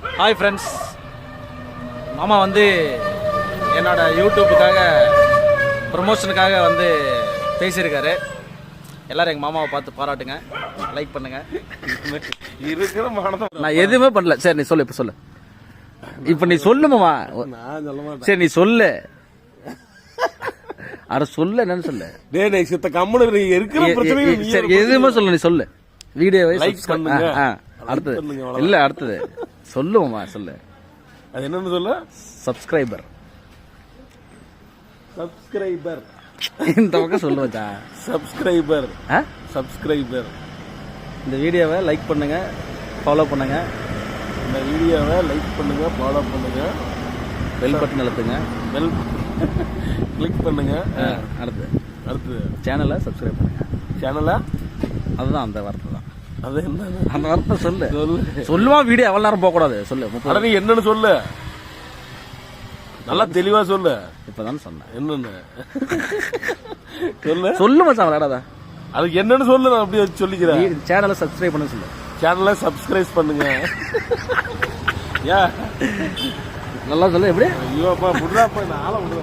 Hi friends, மாமா வந்து என்னோட யூடியூப்புக்காக ப்ரமோஷனுக்காக வந்து பேசியிருக்காரு. எல்லாரும் எங்கள் மாமாவை பார்த்து பாராட்டுங்க, லைக் பண்ணுங்க. இருக்கிற மானதம் நான் எதுவுமே பண்ணல. சரி நீ சொல்லு, இப்போ சொல்லு. இப்போ நீ சொல்லு மாமா. நான் சொல்ல மாட்டேன். சரி நீ சொல்லு. அட சொல்லு, என்னன்னு சொல்லு. டேய் நீ சித்த கம்முனு நீ இருக்கிற பிரச்சனை சரி எதுவுமே சொல்லு, நீ சொல்லு. வீடியோவை லைக் பண்ணுங்க. அடுத்தது இல்ல, அடுத்தது சொல்லுவோமா, சொல்லு. அது என்னன்னு சொல்ல? சப்ஸ்கிரைபர். சப்ஸ்கிரைபர் இந்த பக்கம் சொல்லு வச்சா. Subscriber subscriber. இந்த வீடியோவை லைக் பண்ணுங்க, ஃபாலோ பண்ணுங்க. இந்த வீடியோவை லைக் பண்ணுங்க, ஃபாலோ பண்ணுங்க, பெல் பட்டன் அழுத்துங்க, பெல் கிளிக் பண்ணுங்க. அடுத்து சேனலை சப்ஸ்கிரைப் பண்ணுங்க. சேனலா? அதுதான் அந்த வார்த்தை தான். அது என்ன அந்த வார்த்தை சொல்லு. சொல்லுவா, வீடியோ எவ்வளவு நேரம் போக கூடாது. சொல்லு. அட நீ என்னன்னு சொல்லு, நல்லா தெளிவா சொல்லு. இப்பதான் சொன்னேன். என்னன்னு சொல்லு. சொல்லு மச்சான், விளையாடாத. அதுக்கு என்னன்னு சொல்லு, நான் அப்படியே சொல்லிக்கிறேன். சேனலை சப்ஸ்கிரைப் பண்ண சொல்லு. சேனலை சப்ஸ்கிரைப் பண்ணுங்க. நல்லா சொல்லு. எப்படி? ஐயோப்பா, முடுறாப்பா, நான் ஆள